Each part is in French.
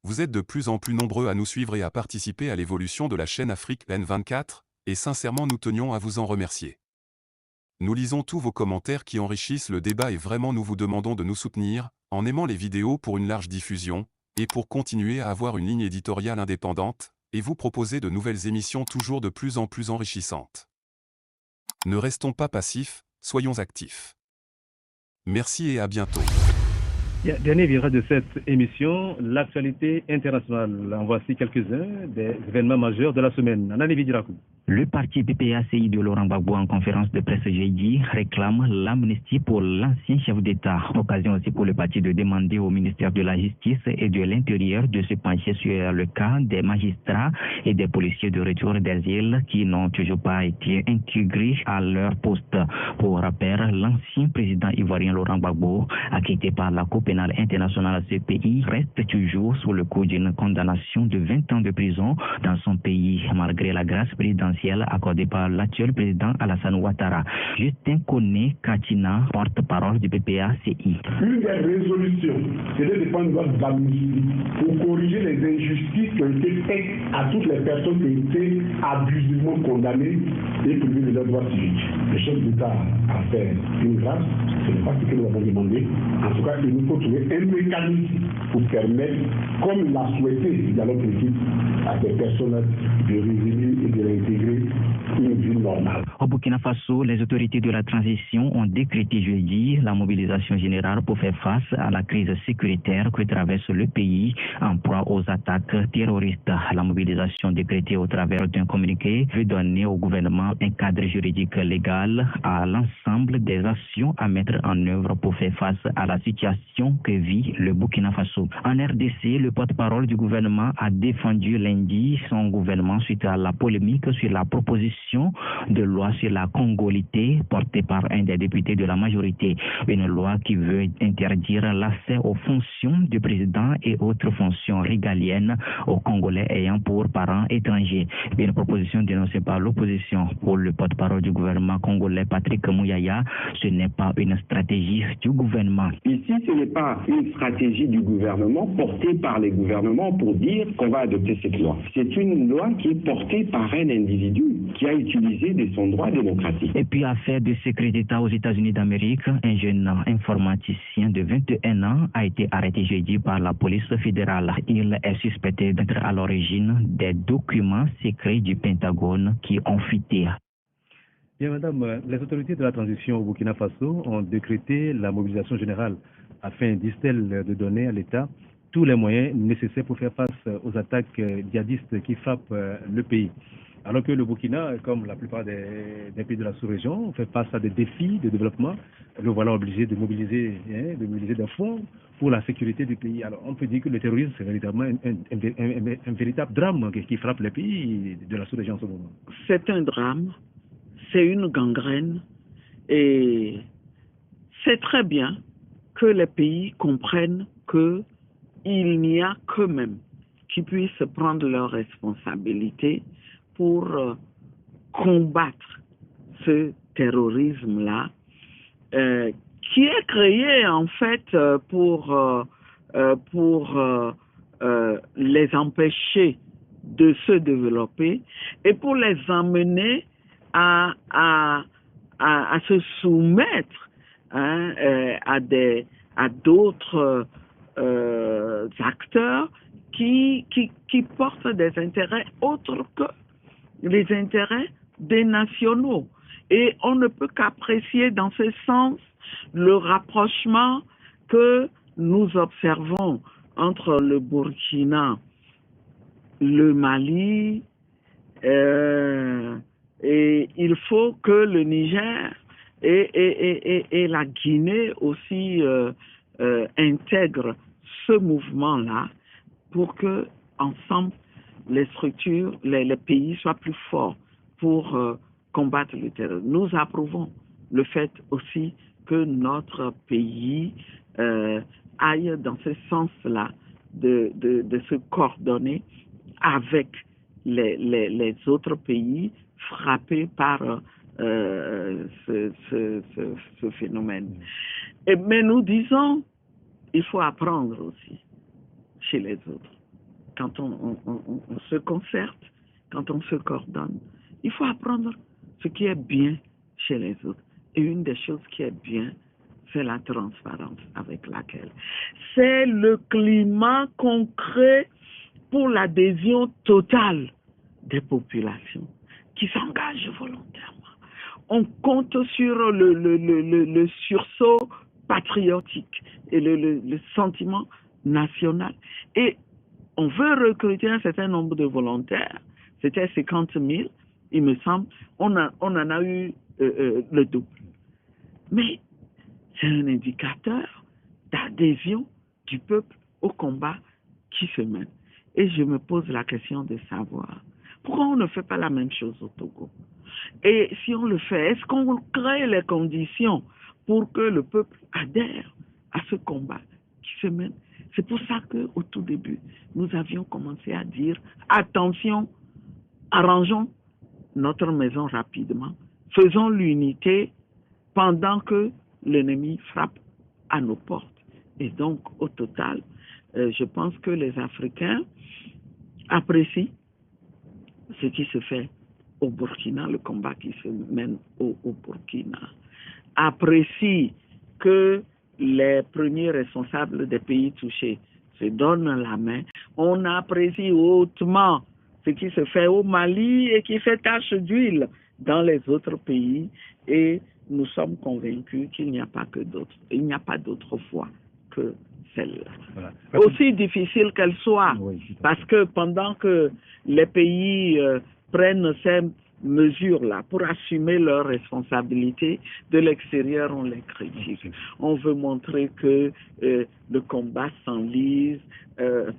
Vous êtes de plus en plus nombreux à nous suivre et à participer à l'évolution de la chaîne Afrique N24, et sincèrement nous tenions à vous en remercier. Nous lisons tous vos commentaires qui enrichissent le débat et vraiment nous vous demandons de nous soutenir, en aimant les vidéos pour une large diffusion, et pour continuer à avoir une ligne éditoriale indépendante, et vous proposer de nouvelles émissions toujours de plus en plus enrichissantes. Ne restons pas passifs, soyons actifs. Merci et à bientôt. Dernier virage de cette émission, l'actualité internationale. En voici quelques-uns des événements majeurs de la semaine. Anani Vidirakou. Le parti PPACI de Laurent Gbagbo en conférence de presse jeudi réclame l'amnistie pour l'ancien chef d'État. Occasion aussi pour le parti de demander au ministère de la Justice et de l'Intérieur de se pencher sur le cas des magistrats et des policiers de retour d'asile qui n'ont toujours pas été intégrés à leur poste. Pour rappel, l'ancien président ivoirien Laurent Gbagbo, acquitté par la Cour pénale internationale CPI, reste toujours sous le coup d'une condamnation de 20 ans de prison dans son pays, malgré la grâce présidentielle accordée par l'actuel président Alassane Ouattara. Justin Koné Katina, porte-parole du PPACI. Une des résolutions, c'est de défendre une loi d'amnistie pour corriger les injustices qui ont été faites à toutes les personnes qui ont été abusivement condamnées et privées de leurs droits civiques. Le chef d'État a fait une grâce, ce n'est pas ce que nous avons demandé. En tout cas, il nous faut trouver un mécanisme pour permettre, comme l'a souhaité le dialogue politique, à ces personnes de résider et de réintégrer une vie normale. Au Burkina Faso, les autorités de la transition ont décrété jeudi la mobilisation générale pour faire face à la crise sécuritaire que traverse le pays en proie aux attaques terroristes. La mobilisation décrétée au travers d'un communiqué veut donner au gouvernement un cadre juridique légal à l'ensemble des actions à mettre en œuvre pour faire face à la situation que vit le Burkina Faso. En RDC, le porte-parole du gouvernement a défendu lundi son gouvernement suite à la polémique sur la proposition de loi sur la congolité portée par un des députés de la majorité. Une loi qui veut interdire l'accès aux fonctions du président et autres fonctions régaliennes aux Congolais ayant pour parents étrangers. Une proposition dénoncée par l'opposition. Pour le porte-parole du gouvernement congolais Patrick Mouyaya, ce n'est pas une stratégie du gouvernement. Ici, ce n'est pas une stratégie du gouvernement portée par les gouvernements pour dire qu'on va adopter cette loi. C'est une loi qui est portée par un individu qui a utilisé de son droit démocratique. Et puis, affaire de secret d'État aux États-Unis d'Amérique, un jeune informaticien de 21 ans a été arrêté jeudi par la police fédérale. Il est suspecté d'être à l'origine des documents secrets du Pentagone qui ont fuité. Bien, madame, les autorités de la transition au Burkina Faso ont décrété la mobilisation générale afin, disent-elles, de donner à l'État tous les moyens nécessaires pour faire face aux attaques djihadistes qui frappent le pays. Alors que le Burkina, comme la plupart des pays de la sous-région, fait face à des défis de développement, le voilà obligé de mobiliser des fonds pour la sécurité du pays. Alors on peut dire que le terrorisme, c'est véritablement un véritable drame qui frappe les pays de la sous-région en ce moment. C'est un drame, c'est une gangrène, et c'est très bien que les pays comprennent qu'il n'y a qu'eux-mêmes qui puissent prendre leurs responsabilités pour combattre ce terrorisme-là, qui est créé en fait pour les empêcher de se développer et pour les emmener à se soumettre à d'autres acteurs qui portent des intérêts autres que les intérêts des nationaux. Et on ne peut qu'apprécier dans ce sens le rapprochement que nous observons entre le Burkina, le Mali, et il faut que le Niger et la Guinée aussi intègrent ce mouvement-là pour que ensemble les structures, les pays soient plus forts pour combattre le terrorisme. Nous approuvons le fait aussi que notre pays aille dans ce sens-là de se coordonner avec les autres pays frappés par ce phénomène. Mais nous disons, il faut apprendre aussi chez les autres. quand on se concerte, quand on se coordonne, il faut apprendre ce qui est bien chez les autres. Et une des choses qui est bien, c'est la transparence avec laquelle. C'est le climat concret pour l'adhésion totale des populations qui s'engagent volontairement. On compte sur le sursaut patriotique et le sentiment national. Et on veut recruter un certain nombre de volontaires. C'était 50 000, il me semble. On en a eu le double. Mais c'est un indicateur d'adhésion du peuple au combat qui se mène. Et je me pose la question de savoir pourquoi on ne fait pas la même chose au Togo. Et si on le fait, est-ce qu'on crée les conditions pour que le peuple adhère à ce combat qui se mène? C'est pour ça qu'au tout début, nous avions commencé à dire attention, arrangeons notre maison rapidement, faisons l'unité pendant que l'ennemi frappe à nos portes. Et donc, au total, je pense que les Africains apprécient ce qui se fait au Burkina, le combat qui se mène au Burkina, apprécient que les premiers responsables des pays touchés se donnent la main. On apprécie hautement ce qui se fait au Mali et qui fait tache d'huile dans les autres pays. Et nous sommes convaincus qu'il n'y a pas que d'autres. Il n'y a pas d'autre voie que celle-là. Voilà. Aussi difficile qu'elle soit, oui, parce que pendant que les pays prennent ces mesures-là pour assumer leurs responsabilités, de l'extérieur, on les critique. On veut montrer que le combat s'enlise,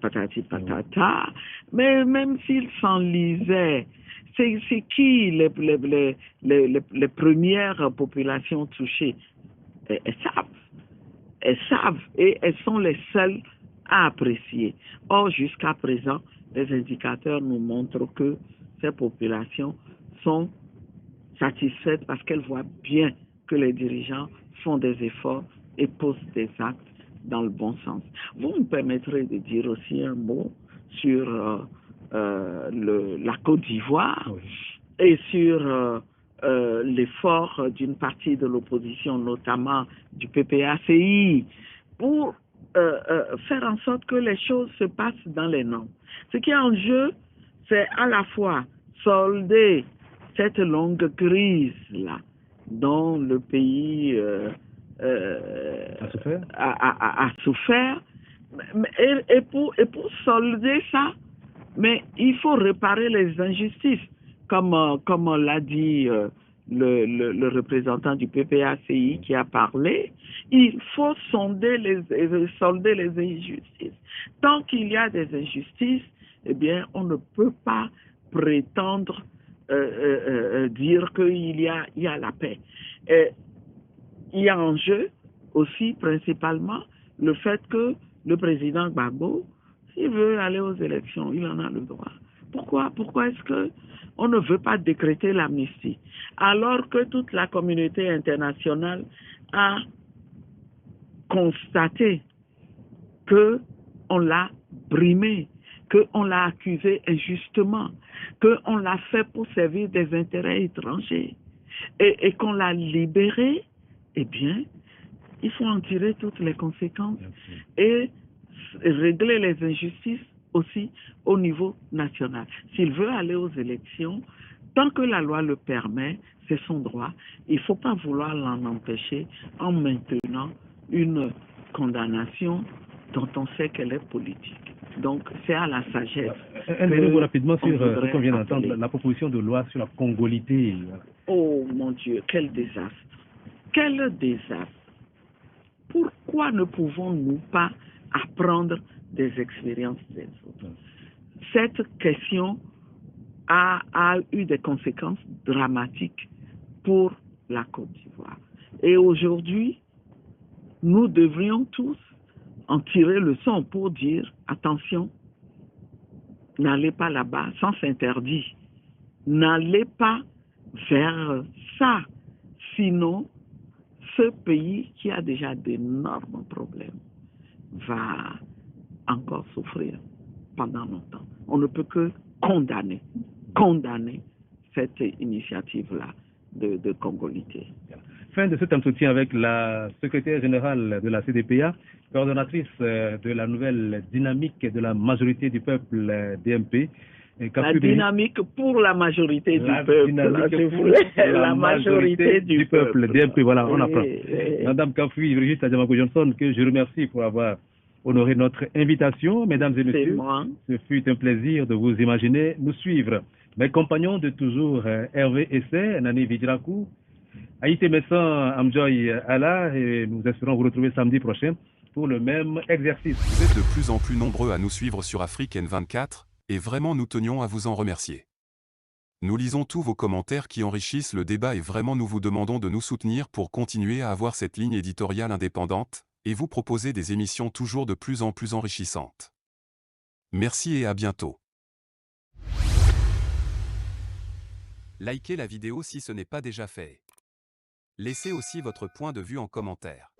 patati patata, mais même s'il s'enlisait, c'est qui les premières populations touchées? Elles savent et elles sont les seules à apprécier. Or, jusqu'à présent, les indicateurs nous montrent que ces populations sont satisfaites parce qu'elles voient bien que les dirigeants font des efforts et posent des actes dans le bon sens. Vous me permettrez de dire aussi un mot sur la Côte d'Ivoire, oui, et sur l'effort d'une partie de l'opposition, notamment du PPACI, pour faire en sorte que les choses se passent dans les normes. Ce qui est en jeu, c'est à la fois solder cette longue crise-là dont le pays a souffert, et pour solder ça, mais il faut réparer les injustices, comme l'a dit le représentant du PPACI qui a parlé. Il faut solder les injustices. Tant qu'il y a des injustices, eh bien, on ne peut pas prétendre dire qu'il y a la paix. Il y a en jeu aussi principalement le fait que le président Gbagbo, s'il veut aller aux élections, il en a le droit. Pourquoi est-ce que on ne veut pas décréter l'amnistie alors que toute la communauté internationale a constaté que on l'a brimé, qu'on l'a accusé injustement, qu'on l'a fait pour servir des intérêts étrangers et qu'on l'a libéré? Eh bien, il faut en tirer toutes les conséquences et régler les injustices aussi au niveau national. S'il veut aller aux élections, tant que la loi le permet, c'est son droit. Il ne faut pas vouloir l'en empêcher en maintenant une condamnation dont on sait qu'elle est politique. Donc, c'est à la sagesse. Un mot rapidement sur ce qu'on vient d'entendre, la proposition de loi sur la congolité. Oh mon Dieu, quel désastre! Quel désastre! Pourquoi ne pouvons-nous pas apprendre des expériences des autres? Cette question a eu des conséquences dramatiques pour la Côte d'Ivoire. Et aujourd'hui, nous devrions tous en tirer le son pour dire attention, n'allez pas là-bas sans s'interdire. N'allez pas vers ça. Sinon, ce pays qui a déjà d'énormes problèmes va encore souffrir pendant longtemps. On ne peut que condamner cette initiative-là de Congolité. Fin de cet entretien avec la secrétaire générale de la CDPA, coordonnatrice de la nouvelle dynamique de la majorité du peuple DMP. La dynamique pour la majorité du peuple. La majorité du peuple. DMP, voilà, on apprend. Madame Kafui, Brigitte Adjamako Johnson, que je remercie pour avoir honoré notre invitation. Mesdames et messieurs, ce fut un plaisir de vous imaginer nous suivre. Mes compagnons de toujours, Hervé Essay, Nani Vidirakou, Haïté Messan, Amjoy Allah, et nous espérons vous retrouver samedi prochain pour le même exercice. Vous êtes de plus en plus nombreux à nous suivre sur Afrique N24, et vraiment nous tenions à vous en remercier. Nous lisons tous vos commentaires qui enrichissent le débat et vraiment nous vous demandons de nous soutenir pour continuer à avoir cette ligne éditoriale indépendante, et vous proposer des émissions toujours de plus en plus enrichissantes. Merci et à bientôt. Likez la vidéo si ce n'est pas déjà fait. Laissez aussi votre point de vue en commentaire.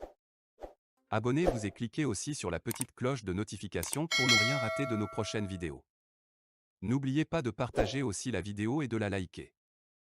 Abonnez-vous et cliquez aussi sur la petite cloche de notification pour ne rien rater de nos prochaines vidéos. N'oubliez pas de partager aussi la vidéo et de la liker.